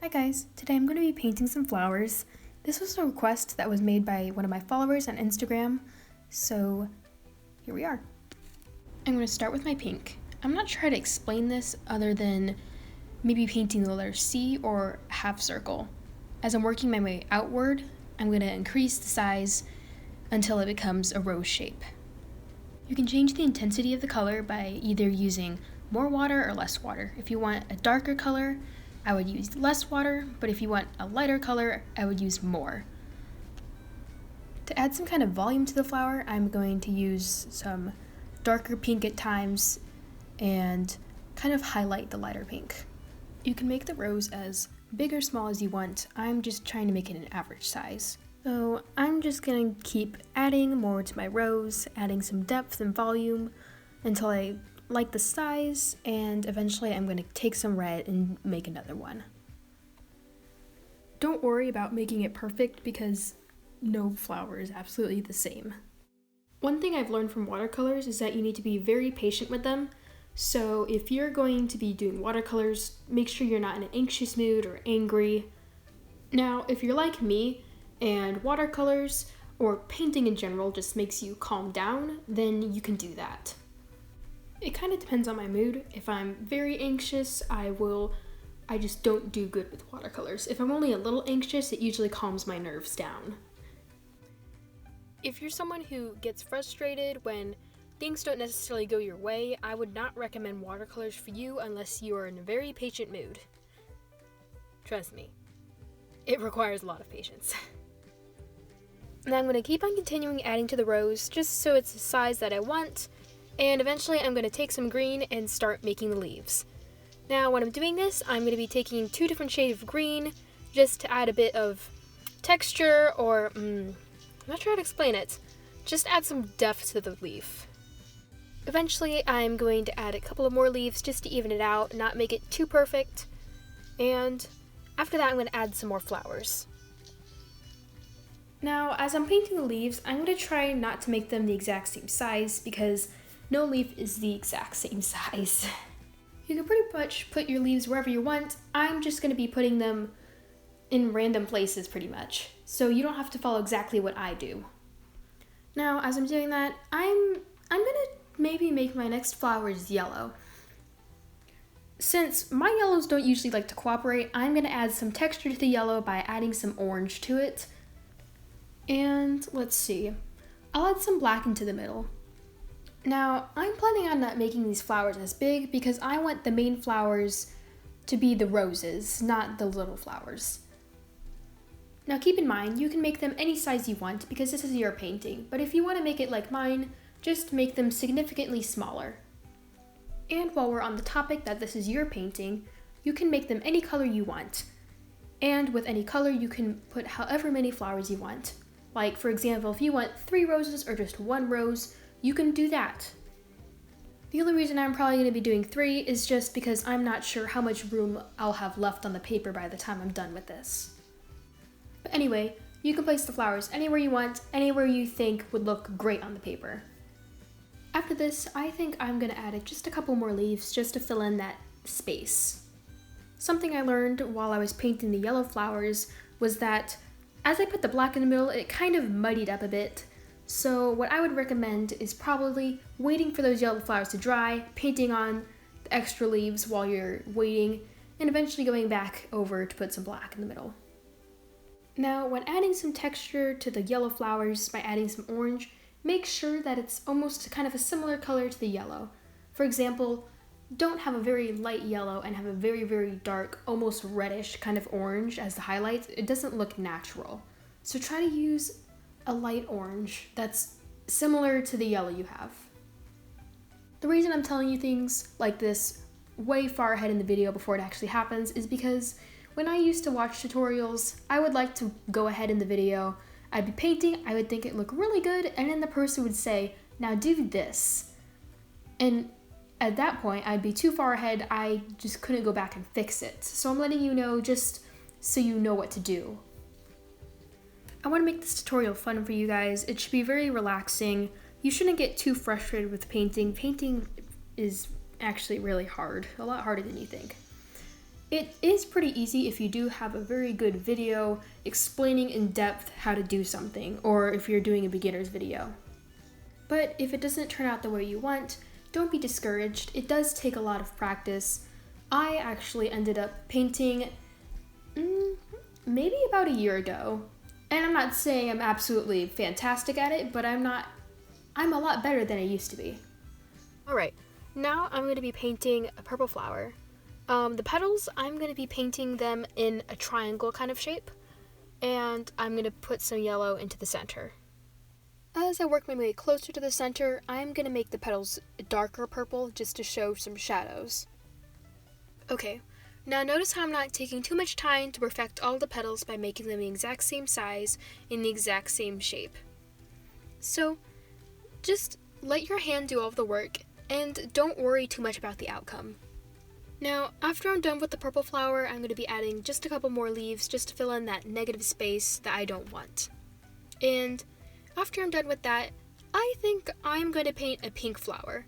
guys, today I'm going to be painting some flowers. This was a request that was made by one of my followers on Instagram, so here we are. I'm going to start with my pink. I'm not sure how to explain this other than maybe painting the letter C or half circle. As I'm working my way outward, I'm going to increase the size until it becomes a rose shape. You can change the intensity of the color by either using more water or less water. If you want a darker color, I would use less water, but if you want a lighter color, I would use more. To add some kind of volume to the flower, I'm going to use some darker pink at times and kind of highlight the lighter pink. You can make the rose as big or small as you want. I'm just trying to make it an average size. So I'm just going to keep adding more to my rose, adding some depth and volume until I like the size, and eventually I'm going to take some red and make another one. Don't worry about making it perfect because no flower is absolutely the same. One thing I've learned from watercolors is that you need to be very patient with them. So if you're going to be doing watercolors, make sure you're not in an anxious mood or angry. Now, if you're like me and watercolors or painting in general just makes you calm down, then you can do that. It kind of depends on my mood. If I'm very anxious, I just don't do good with watercolors. If I'm only a little anxious, it usually calms my nerves down. If you're someone who gets frustrated when things don't necessarily go your way, I would not recommend watercolors for you unless you are in a very patient mood. Trust me, it requires a lot of patience. And I'm going to keep on continuing adding to the rose just so it's the size that I want. And eventually I'm going to take some green and start making the leaves. Now when I'm doing this, I'm going to be taking two different shades of green just to add a bit of texture or, I'm not sure how to explain it. Just add some depth to the leaf. Eventually I'm going to add a couple of more leaves just to even it out, not make it too perfect. And after that I'm going to add some more flowers. Now as I'm painting the leaves, I'm going to try not to make them the exact same size because no leaf is the exact same size. You can pretty much put your leaves wherever you want. I'm just going to be putting them in random places pretty much, so you don't have to follow exactly what I do. Now, as I'm doing that, I'm going to maybe make my next flowers yellow. Since my yellows don't usually like to cooperate, I'm going to add some texture to the yellow by adding some orange to it. And let's see, I'll add some black into the middle. Now, I'm planning on not making these flowers as big because I want the main flowers to be the roses, not the little flowers. Now keep in mind, you can make them any size you want because this is your painting, but if you want to make it like mine, just make them significantly smaller. And while we're on the topic that this is your painting, you can make them any color you want. And with any color, you can put however many flowers you want. Like, for example, if you want 3 roses or just 1 rose, you can do that. The only reason I'm probably going to be doing 3 is just because I'm not sure how much room I'll have left on the paper by the time I'm done with this. But anyway, you can place the flowers anywhere you want, anywhere you think would look great on the paper. After this, I think I'm going to add just a couple more leaves just to fill in that space. Something I learned while I was painting the yellow flowers was that as I put the black in the middle, it kind of muddied up a bit. So what I would recommend is probably waiting for those yellow flowers to dry, painting on the extra leaves while you're waiting, and eventually going back over to put some black in the middle. Now, when adding some texture to the yellow flowers by adding some orange, make sure that it's almost kind of a similar color to the yellow. For example, don't have a very light yellow and have a very, very dark, almost reddish kind of orange as the highlights. It doesn't look natural. So try to use a light orange that's similar to the yellow you have. The reason I'm telling you things like this way far ahead in the video before it actually happens is because when I used to watch tutorials, I would like to go ahead in the video, I'd be painting, I would think it looked really good, and then the person would say, now do this. And at that point, I'd be too far ahead, I just couldn't go back and fix it. So I'm letting you know just so you know what to do. I want to make this tutorial fun for you guys. It should be very relaxing. You shouldn't get too frustrated with painting. Painting is actually really hard, a lot harder than you think. It is pretty easy if you do have a very good video explaining in depth how to do something, or if you're doing a beginner's video. But if it doesn't turn out the way you want, don't be discouraged. It does take a lot of practice. I actually ended up painting maybe about a year ago. And I'm not saying I'm absolutely fantastic at it, but I'm a lot better than I used to be. Alright, now I'm going to be painting a purple flower. The petals, I'm going to be painting them in a triangle kind of shape, and I'm going to put some yellow into the center. As I work my way closer to the center, I'm going to make the petals darker purple just to show some shadows. Okay, now notice how I'm not taking too much time to perfect all the petals by making them the exact same size in the exact same shape. So, just let your hand do all of the work, and don't worry too much about the outcome. Now, after I'm done with the purple flower, I'm going to be adding just a couple more leaves just to fill in that negative space that I don't want. And after I'm done with that, I think I'm going to paint a pink flower.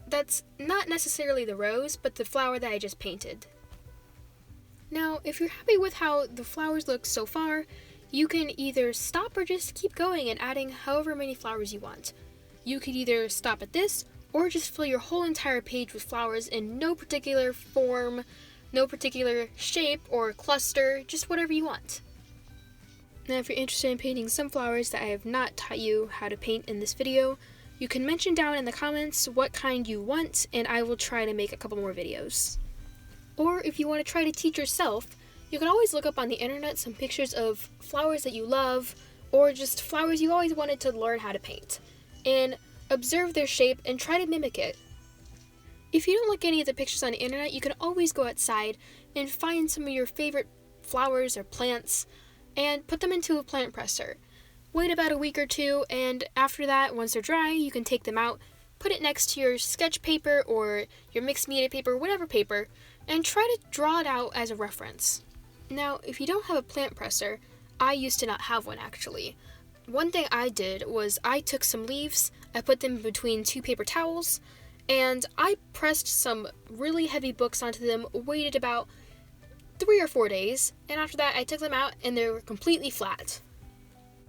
That's not necessarily the rose, but the flower that I just painted. Now, if you're happy with how the flowers look so far, you can either stop or just keep going and adding however many flowers you want. You could either stop at this, or just fill your whole entire page with flowers in no particular form, no particular shape or cluster, just whatever you want. Now, if you're interested in painting some flowers that I have not taught you how to paint in this video, you can mention down in the comments what kind you want, and I will try to make a couple more videos. Or if you want to try to teach yourself, you can always look up on the internet some pictures of flowers that you love, or just flowers you always wanted to learn how to paint, and observe their shape and try to mimic it. If you don't like any of the pictures on the internet, you can always go outside and find some of your favorite flowers or plants and put them into a plant presser. Wait about a week or two, and after that, once they're dry, you can take them out, put it next to your sketch paper or your mixed media paper, whatever paper, and try to draw it out as a reference. Now, if you don't have a plant presser, I used to not have one actually. One thing I did was I took some leaves, I put them between two paper towels, and I pressed some really heavy books onto them, waited about 3 or 4 days, and after that I took them out and they were completely flat.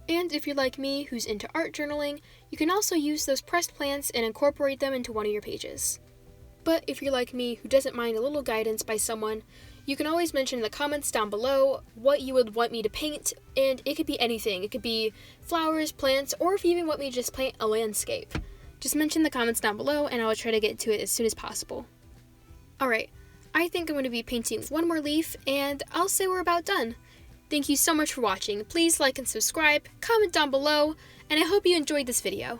And if you're like me, who's into art journaling, you can also use those pressed plants and incorporate them into one of your pages. But if you're like me, who doesn't mind a little guidance by someone, you can always mention in the comments down below what you would want me to paint, and it could be anything. It could be flowers, plants, or if you even want me to just paint a landscape. Just mention in the comments down below and I will try to get to it as soon as possible. Alright, I think I'm going to be painting one more leaf, and I'll say we're about done. Thank you so much for watching. Please like and subscribe, comment down below, and I hope you enjoyed this video.